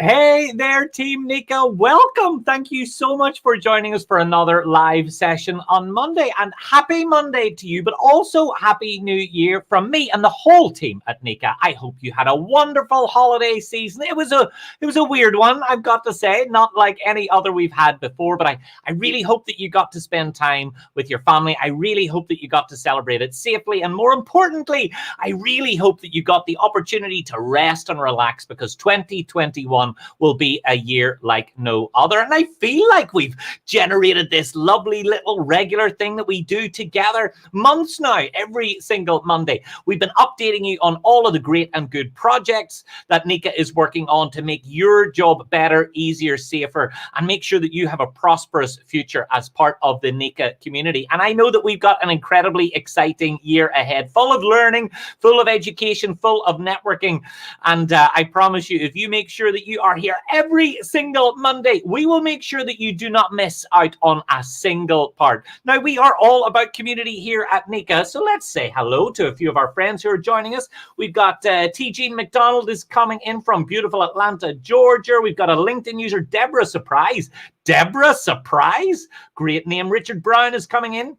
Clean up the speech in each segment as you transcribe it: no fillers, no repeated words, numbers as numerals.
Hey there, Team Neca. Welcome. Thank you so much for joining us for another live session on Monday. And happy Monday to you, but also happy New Year from me and the whole team at Neca. I hope you had a wonderful holiday season. It was a weird one, I've got to say, not like any other we've had before, but I really hope that you got to spend time with your family. I really hope that you got to celebrate it safely. And more importantly, I really hope that you got the opportunity to rest and relax, because 2021 will be a year like no other. And I feel like we've generated this lovely little regular thing that we do together months now, every single Monday. We've been updating you on all of the great and good projects that Neca is working on to make your job better, easier, safer, and make sure that you have a prosperous future as part of the Neca community. And I know that we've got an incredibly exciting year ahead, full of learning, full of education, full of networking. And I promise you, if you make sure that you are here every single Monday, we will make sure that you do not miss out on a single part. Now, we are all about community here at Neca, so let's say hello to a few of our friends who are joining us. We've got T. Jean McDonald is coming in from beautiful Atlanta, Georgia. We've got a LinkedIn user, Deborah Surprise. Deborah Surprise? Great name. Richard Brown is coming in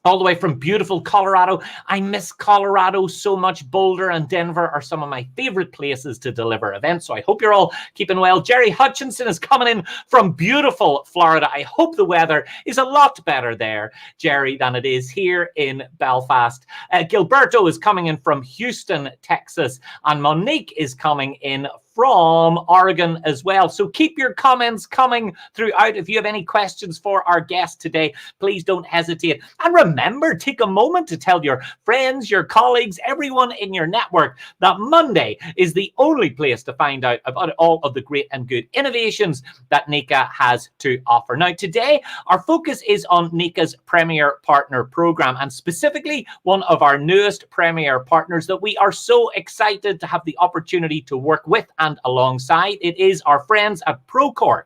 all the way from beautiful Colorado. I miss Colorado so much. Boulder and Denver are some of my favorite places to deliver events, so I hope you're all keeping well. Jerry Hutchinson is coming in from beautiful Florida. I hope the weather is a lot better there, Jerry, than it is here in Belfast. Gilberto is coming in from Houston, Texas, and Monique is coming in from Oregon as well. So keep your comments coming throughout. If you have any questions for our guest today, please don't hesitate. And remember, take a moment to tell your friends, your colleagues, everyone in your network that Monday is the only place to find out about all of the great and good innovations that Neca has to offer. Now, today, our focus is on Neca's Premier Partner Program, and specifically one of our newest Premier Partners that we are so excited to have the opportunity to work with and alongside. It is our friends at Procore.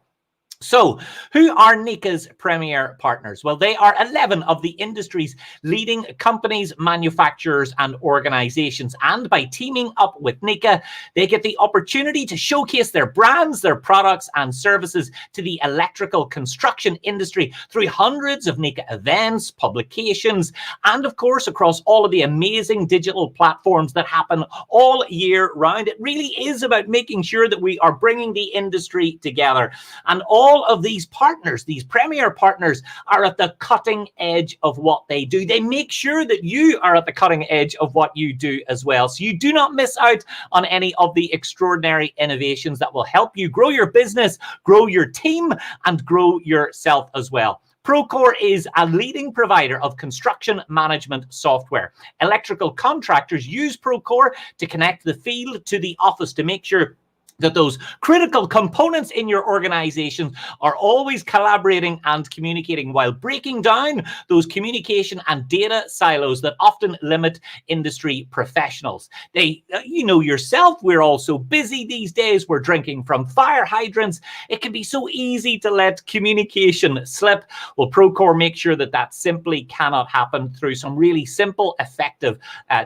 So, who are Neca's Premier Partners? Well, they are 11 of the industry's leading companies, manufacturers, and organizations. And by teaming up with Neca, they get the opportunity to showcase their brands, their products, and services to the electrical construction industry through hundreds of Neca events, publications, and of course, across all of the amazing digital platforms that happen all year round. It really is about making sure that we are bringing the industry together. And all of these partners, these premier partners, are at the cutting edge of what they do. They make sure that you are at the cutting edge of what you do as well. So you do not miss out on any of the extraordinary innovations that will help you grow your business, grow your team, and grow yourself as well. Procore is a leading provider of construction management software. Electrical contractors use Procore to connect the field to the office to make sure that those critical components in your organization are always collaborating and communicating, while breaking down those communication and data silos that often limit industry professionals. You know yourself, we're all so busy these days. We're drinking from fire hydrants. It can be so easy to let communication slip. Well, Procore makes sure that that simply cannot happen through some really simple, effective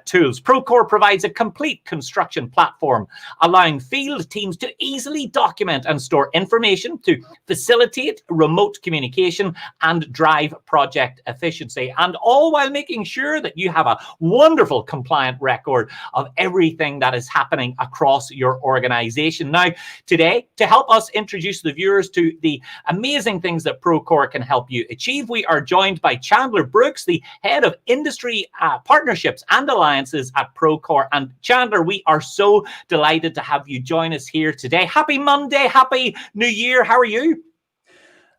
tools. Procore provides a complete construction platform, allowing field teams to easily document and store information to facilitate remote communication and drive project efficiency, and all while making sure that you have a wonderful compliant record of everything that is happening across your organization. Now, today, to help us introduce the viewers to the amazing things that Procore can help you achieve, we are joined by Chandler Brooks, the head of industry partnerships and alliances at Procore. And Chandler, we are so delighted to have you join us here today. Happy Monday, happy New Year. How are you?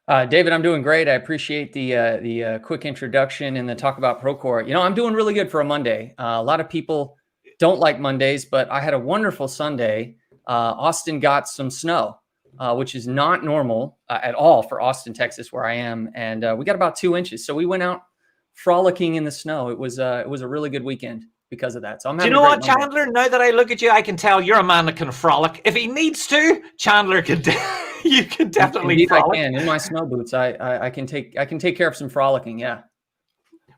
David, I'm doing great. I appreciate the quick introduction and the talk about Procore. You know, I'm doing really good for a Monday. A lot of people don't like Mondays, but I had a wonderful Sunday. Austin got some snow, which is not normal at all for Austin, Texas, where I am. And we got about 2 inches. So we went out frolicking in the snow. It was a really good weekend because of that. So I'm having. Do you know what, Chandler? Now that I look at you, I can tell you're a man that can frolic. If he needs to, Chandler can. You can definitely Indeed, frolic. I can. In my snow boots, I can take care of some frolicking. Yeah.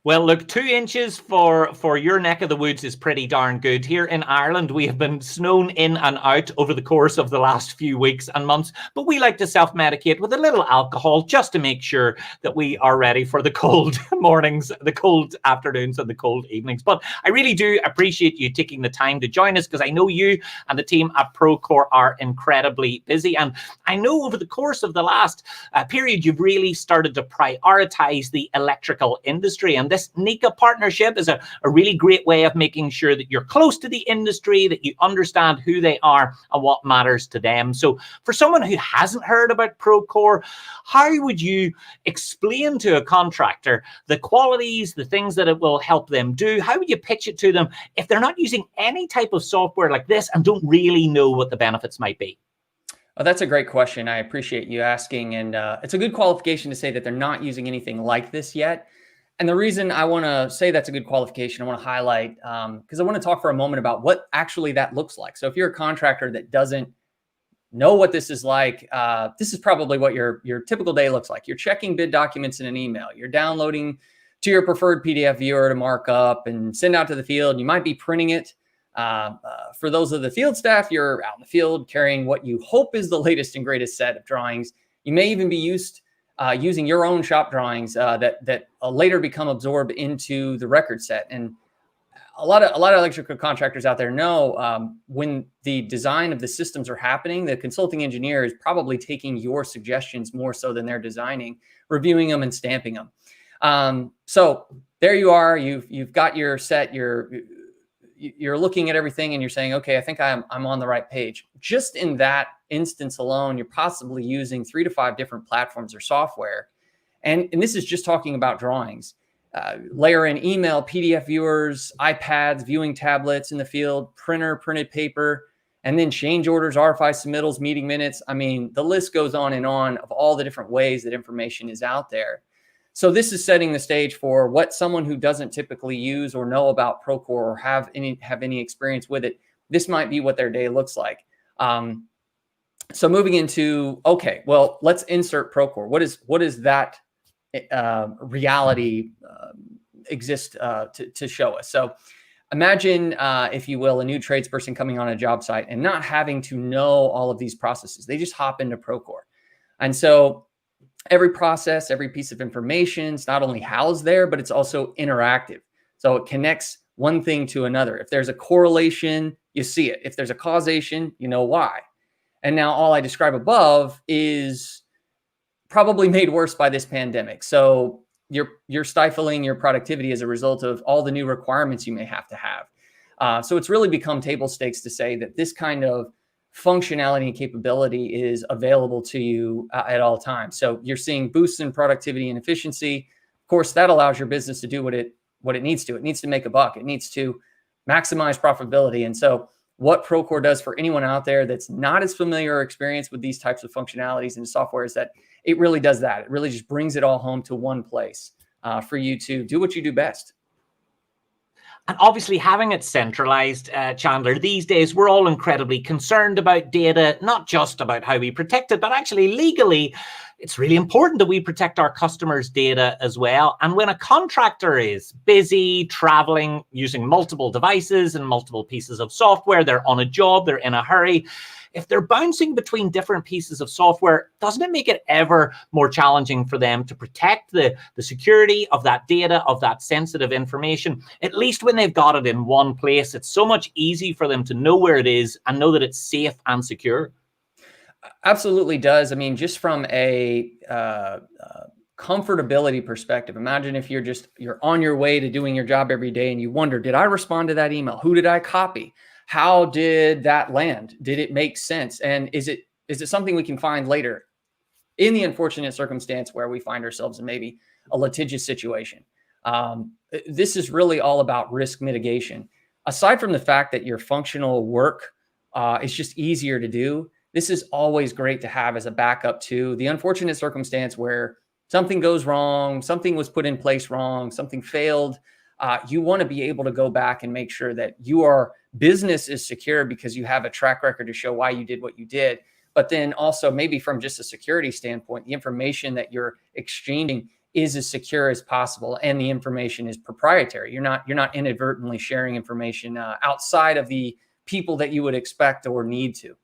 Well, look, 2 inches for your neck of the woods is pretty darn good. Here in Ireland, we have been snown in and out over the course of the last few weeks and months, but we like to self-medicate with a little alcohol just to make sure that we are ready for the cold mornings, the cold afternoons, and the cold evenings. But I really do appreciate you taking the time to join us, because I know you and the team at Procore are incredibly busy. And I know over the course of the last period, you've really started to prioritize the electrical industry. And this Neca partnership is a really great way of making sure that you're close to the industry, that you understand who they are and what matters to them. So for someone who hasn't heard about Procore, how would you explain to a contractor the qualities, the things that it will help them do? How would you pitch it to them if they're not using any type of software like this and don't really know what the benefits might be? Oh, that's a great question. I appreciate you asking. And it's a good qualification to say that they're not using anything like this yet. And the reason I want to say that's a good qualification, I want to highlight, because I want to talk for a moment about what actually that looks like. So if you're a contractor that doesn't know what this is like, this is probably what your typical day looks like. You're checking bid documents in an email. You're downloading to your preferred PDF viewer to mark up and send out to the field. You might be printing it. For those of the field staff, you're out in the field carrying what you hope is the latest and greatest set of drawings. You may even be using your own shop drawings that later become absorbed into the record set. And a lot of electrical contractors out there know when the design of the systems are happening, the consulting engineer is probably taking your suggestions more so than they're designing, reviewing them and stamping them. So there you are. You've got your set. You're looking at everything and you're saying, okay, I think I'm on the right page. Just in that instance alone, you're possibly using 3 to 5 different platforms or software. And this is just talking about drawings. Layer in email, PDF viewers, iPads, viewing tablets in the field, printed paper, and then change orders, RFI submittals, meeting minutes. I mean, the list goes on and on of all the different ways that information is out there. So this is setting the stage for what someone who doesn't typically use or know about Procore or have any experience with it, this might be what their day looks like. So moving into, okay, well, let's insert Procore. What is that reality exist to show us? So imagine, if you will, a new tradesperson coming on a job site and not having to know all of these processes. They just hop into Procore. And so every process, every piece of information is not only housed there, but it's also interactive. So it connects one thing to another. If there's a correlation, you see it. If there's a causation, you know why. And now all I describe above is probably made worse by this pandemic. So you're stifling your productivity as a result of all the new requirements you may have to have. So it's really become table stakes to say that this kind of functionality and capability is available to you at all times. So you're seeing boosts in productivity and efficiency. Of course, that allows your business to do what it needs to. It needs to make a buck. It needs to maximize profitability. And so what Procore does for anyone out there that's not as familiar or experienced with these types of functionalities and software is that it really does that. It really just brings it all home to one place for you to do what you do best. And obviously having it centralized, Chandler, these days we're all incredibly concerned about data, not just about how we protect it, but actually legally, it's really important that we protect our customers' data as well. And when a contractor is busy, traveling, using multiple devices and multiple pieces of software, they're on a job, they're in a hurry, if they're bouncing between different pieces of software, doesn't it make it ever more challenging for them to protect the security of that data, of that sensitive information? At least when they've got it in one place, it's so much easier for them to know where it is and know that it's safe and secure. Absolutely does. I mean, just from a comfortability perspective, imagine if you're on your way to doing your job every day and you wonder, did I respond to that email? Who did I copy? How did that land? Did it make sense? And is it something we can find later in the unfortunate circumstance where we find ourselves in maybe a litigious situation? This is really all about risk mitigation. Aside from the fact that your functional work is just easier to do, this is always great to have as a backup to the unfortunate circumstance where something goes wrong, something was put in place wrong, something failed. You want to be able to go back and make sure that your business is secure because you have a track record to show why you did what you did. But then also maybe from just a security standpoint, the information that you're exchanging is as secure as possible, and the information is proprietary. You're not inadvertently sharing information outside of the people that you would expect or need to.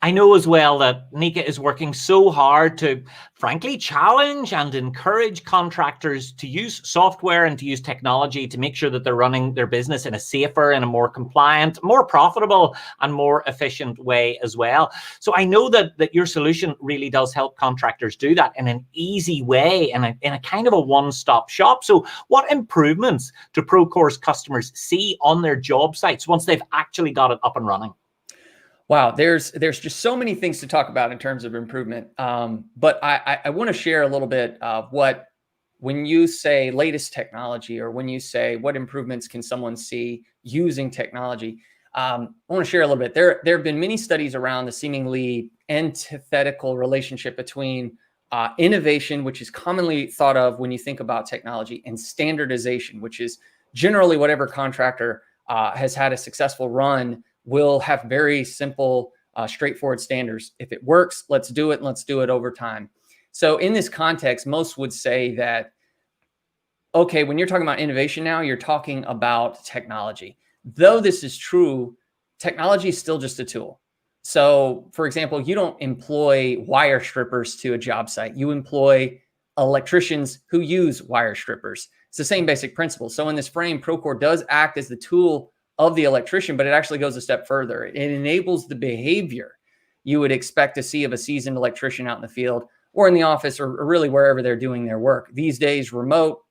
I know as well that Neca is working so hard to, frankly, challenge and encourage contractors to use software and to use technology to make sure that they're running their business in a safer and a more compliant, more profitable and more efficient way as well. So I know that your solution really does help contractors do that in an easy way and in a kind of a one-stop shop. So what improvements do Procore's customers see on their job sites once they've actually got it up and running? Wow, there's just so many things to talk about in terms of improvement. But I want to share a little bit of when you say latest technology, or when you say what improvements can someone see using technology, I want to share a little bit. There have been many studies around the seemingly antithetical relationship between innovation, which is commonly thought of when you think about technology, and standardization, which is generally whatever contractor has had a successful run will have very simple, straightforward standards. If it works, let's do it, and let's do it over time. So in this context, most would say that, okay, when you're talking about innovation now, you're talking about technology. Though this is true, technology is still just a tool. So for example, you don't employ wire strippers to a job site. You employ electricians who use wire strippers. It's the same basic principle. So in this frame, Procore does act as the tool of the electrician, but it actually goes a step further. It enables the behavior you would expect to see of a seasoned electrician out in the field or in the office, or really wherever they're doing their work. These days, remote,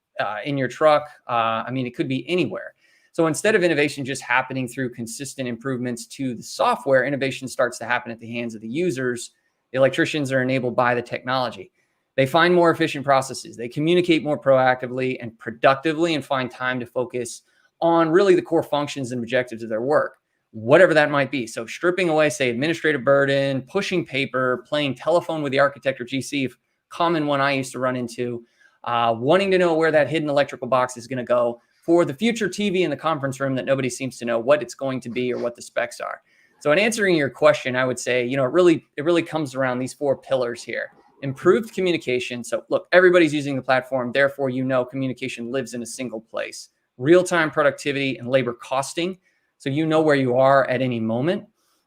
in your truck, I mean, it could be anywhere. So instead of innovation just happening through consistent improvements to the software, innovation starts to happen at the hands of the users. The electricians are enabled by the technology. They find more efficient processes. They communicate more proactively and productively and find time to focus on really the core functions and objectives of their work, whatever that might be. So stripping away, say, administrative burden, pushing paper, playing telephone with the architect or GC, common one I used to run into, wanting to know where that hidden electrical box is going to go for the future TV in the conference room that nobody seems to know what it's going to be or what the specs are. So in answering your question, I would say, it really comes around these four pillars here. Improved communication. So look, everybody's using the platform. Therefore, communication lives in a single place. Real-time productivity and labor costing. So you know where you are at any moment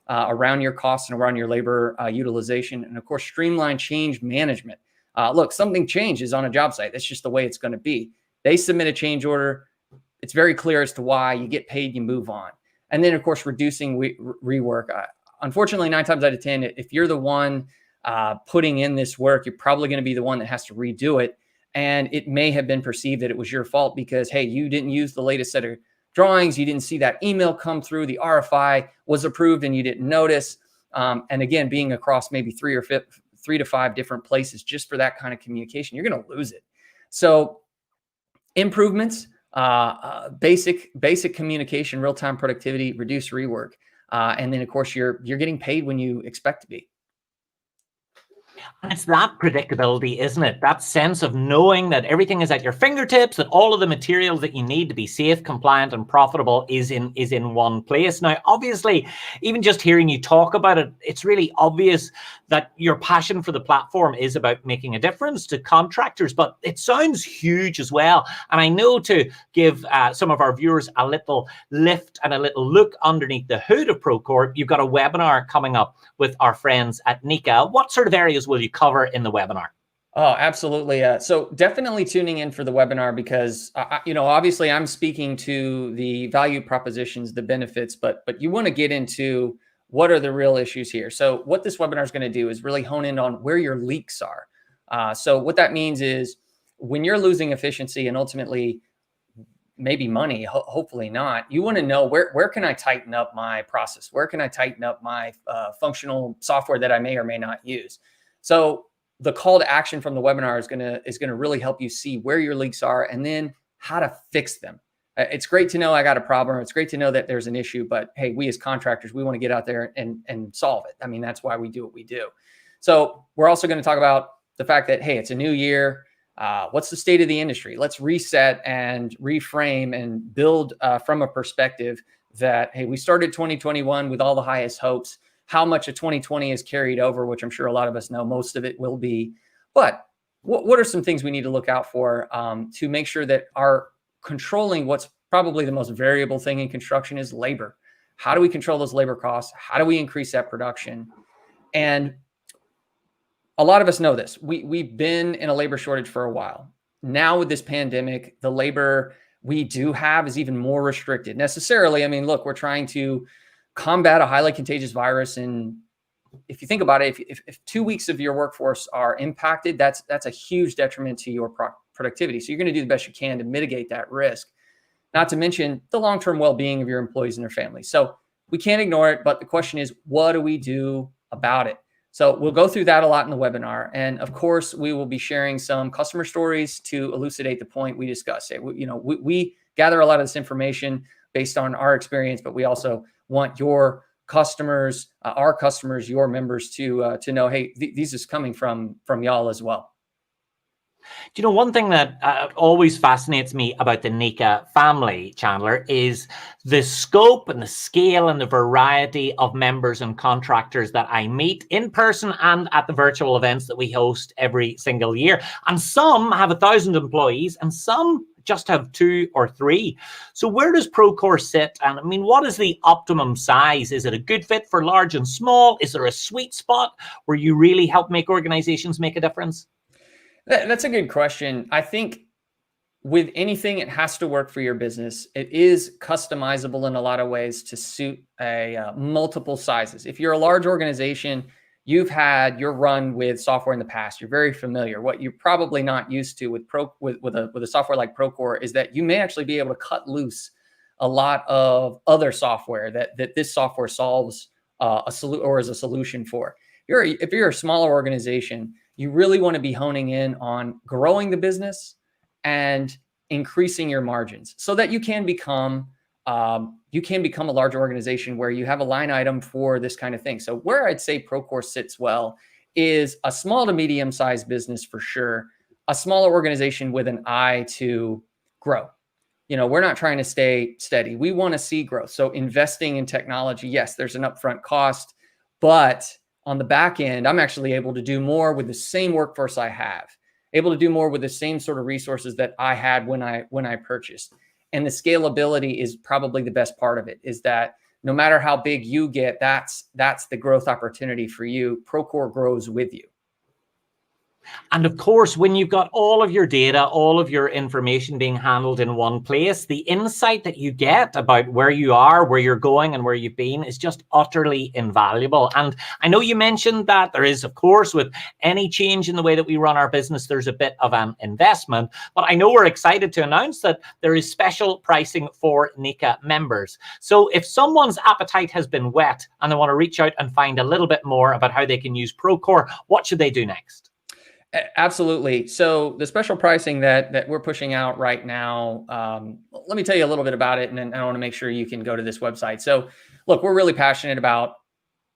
around your costs and around your labor utilization. And of course, streamlined change management. Look, something changes on a job site. That's just the way it's going to be. They submit a change order. It's very clear as to why. You get paid, you move on. And then, of course, reducing rework. Unfortunately, 9 times out of 10, if you're the one putting in this work, you're probably going to be the one that has to redo it. And it may have been perceived that it was your fault because, hey, you didn't use the latest set of drawings. You didn't see that email come through. The RFI was approved and you didn't notice. And again, being across maybe 3 to 5 different places just for that kind of communication, you're going to lose it. So improvements, basic communication, real-time productivity, reduce rework. And then, of course, you're getting paid when you expect to be. And it's that predictability, isn't it? That sense of knowing that everything is at your fingertips, that all of the materials that you need to be safe, compliant, and profitable is in one place. Now, obviously, even just hearing you talk about it, it's really obvious that your passion for the platform is about making a difference to contractors, but it sounds huge as well. And I know, to give some of our viewers a little lift and a little look underneath the hood of Procore, you've got a webinar coming up with our friends at Neca. What sort of areas will you cover in the webinar? Oh, absolutely. So definitely tuning in for the webinar because, obviously I'm speaking to the value propositions, the benefits, but you want to get into what are the real issues here. So what this webinar is going to do is really hone in on where your leaks are. So what that means is when you're losing efficiency and ultimately maybe money, hopefully not, you want to know where can I tighten up my process? Where can I tighten up my functional software that I may or may not use? So the call to action from the webinar is going to really help you see where your leaks are and then how to fix them. It's great to know I got a problem. It's great to know that there's an issue, but hey, we as contractors, we want to get out there and solve it. I mean, that's why we do what we do. So we're also going to talk about the fact that, hey, it's a new year. What's the state of the industry? Let's reset and reframe and build from a perspective that, hey, we started 2021 with all the highest hopes. How much of 2020 is carried over, which I'm sure a lot of us know most of it will be. But what are some things we need to look out for to make sure that our controlling what's probably the most variable thing in construction is labor. How do we control those labor costs? How do we increase that production? And a lot of us know this. We've been in a labor shortage for a while. Now with this pandemic, the labor we do have is even more restricted. Necessarily, I mean, look, we're trying to combat a highly contagious virus. And if you think about it, if 2 weeks of your workforce are impacted, that's a huge detriment to your productivity. So you're going to do the best you can to mitigate that risk, not to mention the long-term well-being of your employees and their families. So we can't ignore it, but the question is, what do we do about it? So we'll go through that a lot in the webinar. And of course, we will be sharing some customer stories to elucidate the point we discussed. We gather a lot of this information based on our experience, but we also want your customers, our customers, your members to know, hey, these is coming from y'all as well. Do you know, one thing that always fascinates me about the Neca family, Chandler, is the scope and the scale and the variety of members and contractors that I meet in person and at the virtual events that we host every single year. And some have 1,000 employees and some just have 2 or 3. So where does Procore sit? And I mean, what is the optimum size? Is it a good fit for large and small? Is there a sweet spot where you really help make organizations make a difference? That's a good question. I think with anything, it has to work for your business. It is customizable in a lot of ways to suit multiple sizes. If you're a large organization, you've had your run with software in the past, you're very familiar. What you're probably not used to with a software like Procore is that you may actually be able to cut loose a lot of other software that this software solves a solution for. If you're a smaller organization, you really want to be honing in on growing the business and increasing your margins so that you can become a larger organization where you have a line item for this kind of thing. So where I'd say Procore sits well is a small to medium sized business for sure, a smaller organization with an eye to grow. We're not trying to stay steady. We want to see growth. So investing in technology, yes, there's an upfront cost, but on the back end, I'm actually able to do more with the same workforce I have, able to do more with the same sort of resources that I had when I purchased. And the scalability is probably the best part of it, is that no matter how big you get, that's the growth opportunity for you. Procore grows with you. And of course, when you've got all of your data, all of your information being handled in one place, the insight that you get about where you are, where you're going, and where you've been is just utterly invaluable. And I know you mentioned that there is, of course, with any change in the way that we run our business, there's a bit of an investment. But I know we're excited to announce that there is special pricing for Neca members. So if someone's appetite has been whet and they want to reach out and find a little bit more about how they can use Procore, what should they do next? Absolutely. So the special pricing that we're pushing out right now, let me tell you a little bit about it, and then I want to make sure you can go to this website. So look, we're really passionate about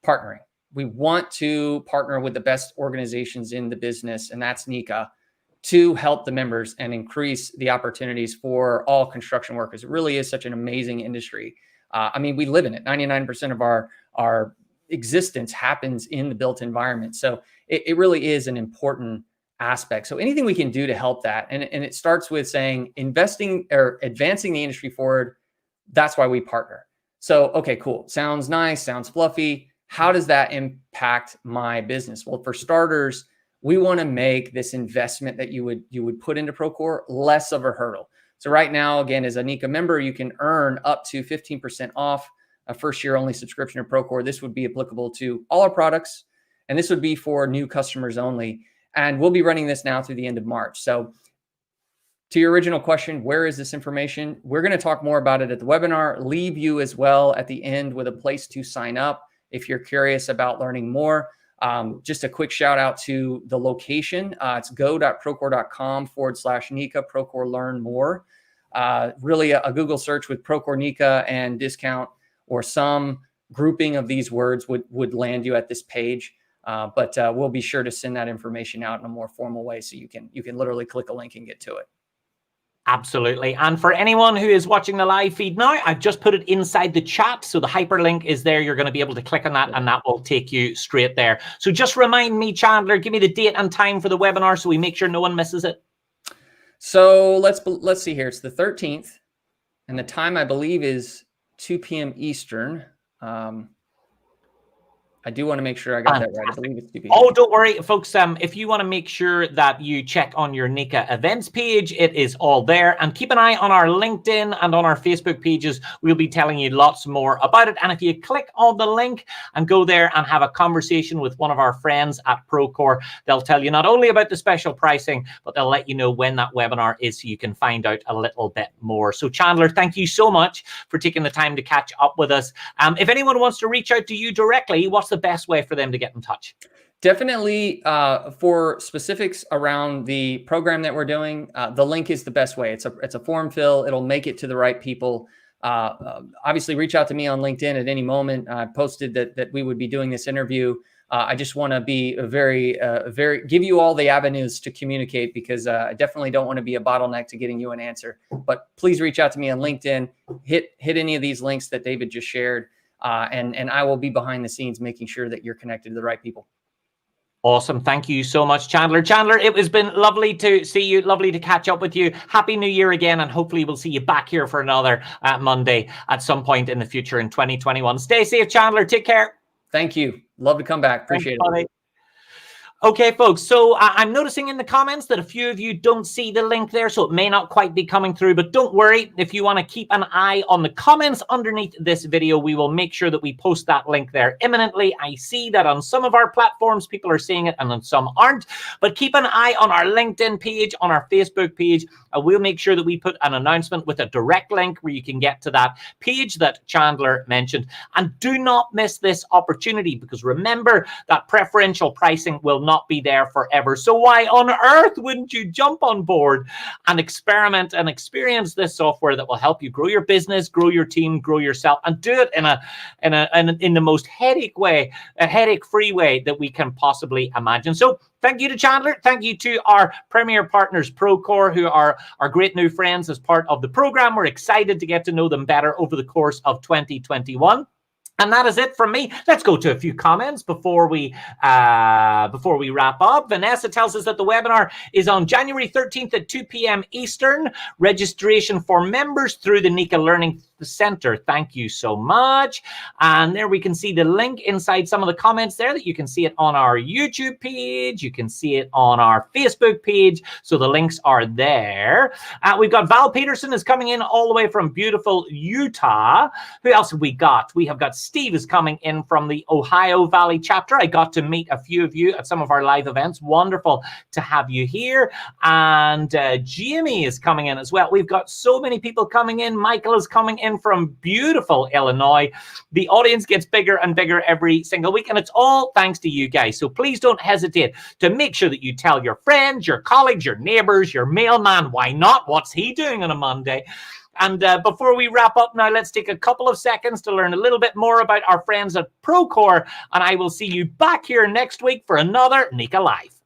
partnering. We want to partner with the best organizations in the business, and that's Neca, to help the members and increase the opportunities for all construction workers. It really is such an amazing industry. I mean, we live in it. 99% of our existence happens in the built environment. So it really is an important aspect. So anything we can do to help that, and it starts with saying investing or advancing the industry forward. That's why we partner. So, okay, cool. Sounds nice. Sounds fluffy. How does that impact my business? Well, for starters, we want to make this investment that you would put into Procore less of a hurdle. So right now, again, as a Neca member, you can earn up to 15% off a first year only subscription to Procore. This would be applicable to all our products, and this would be for new customers only. And we'll be running this now through the end of March. So to your original question, where is this information? We're going to talk more about it at the webinar, leave you as well at the end with a place to sign up if you're curious about learning more. Just a quick shout out to the location. It's go.procore.com/Neca, Procore Learn More. Really a Google search with Procore Neca and discount or some grouping of these words would land you at this page. But we'll be sure to send that information out in a more formal way so you can literally click a link and get to it. Absolutely. And for anyone who is watching the live feed now, I've just put it inside the chat. So the hyperlink is there. You're going to be able to click on that and that will take you straight there. So just remind me, Chandler, give me the date and time for the webinar so we make sure no one misses it. So let's see here. It's the 13th and the time I believe is 2 p.m. Eastern. I do want to make sure I got that right. I believe it's 2 p.m. Oh, don't worry, folks. If you want to make sure that you check on your Neca events page, it is all there. And keep an eye on our LinkedIn and on our Facebook pages. We'll be telling you lots more about it. And if you click on the link and go there and have a conversation with one of our friends at Procore, they'll tell you not only about the special pricing, but they'll let you know when that webinar is so you can find out a little bit more. So Chandler, thank you so much for taking the time to catch up with us. If anyone wants to reach out to you directly, what's the best way for them to get in touch? Definitely for specifics around the program that we're doing, the link is the best way. It's a form fill. It'll make it to the right people. Obviously, reach out to me on LinkedIn at any moment. I posted that we would be doing this interview. I just want to be very give you all the avenues to communicate because I definitely don't want to be a bottleneck to getting you an answer. But please reach out to me on LinkedIn. Hit any of these links that David just shared. And I will be behind the scenes making sure that you're connected to the right people. Awesome. Thank you so much, Chandler. Chandler, it has been lovely to see you, lovely to catch up with you. Happy New Year again, and hopefully we'll see you back here for another Monday at some point in the future in 2021. Stay safe, Chandler. Take care. Thank you. Love to come back. Appreciate it. Buddy. Okay, folks, so I'm noticing in the comments that a few of you don't see the link there, so it may not quite be coming through, but don't worry. If you want to keep an eye on the comments underneath this video, we will make sure that we post that link there imminently. I see that on some of our platforms, people are seeing it and on some aren't, but keep an eye on our LinkedIn page, on our Facebook page. We'll make sure that we put an announcement with a direct link where you can get to that page that Chandler mentioned. And do not miss this opportunity because remember that preferential pricing will not be there forever. So why on earth wouldn't you jump on board and experiment and experience this software that will help you grow your business, grow your team, grow yourself, and do it in the most headache-free way that we can possibly imagine. So thank you to Chandler. Thank you to our premier partners, Procore, who are our great new friends as part of the program. We're excited to get to know them better over the course of 2021. And that is it from me. Let's go to a few comments before we wrap up. Vanessa tells us that the webinar is on January 13th at 2 p.m. Eastern. Registration for members through the Neca Learning Center. Thank you so much. And there we can see the link inside some of the comments there that you can see it on our YouTube page. You can see it on our Facebook page. So the links are there. We've got Val Peterson is coming in all the way from beautiful Utah. Who else have we got? We have got Steve is coming in from the Ohio Valley chapter. I got to meet a few of you at some of our live events. Wonderful to have you here. And Jamie is coming in as well. We've got so many people coming in. Michael is coming in from beautiful Illinois. The audience gets bigger and bigger every single week, and it's all thanks to you guys. So please don't hesitate to make sure that you tell your friends, your colleagues, your neighbors, your mailman. Why not? What's he doing on a Monday? And before we wrap up now, let's take a couple of seconds to learn a little bit more about our friends at Procore, and I will see you back here next week for another Neca Live.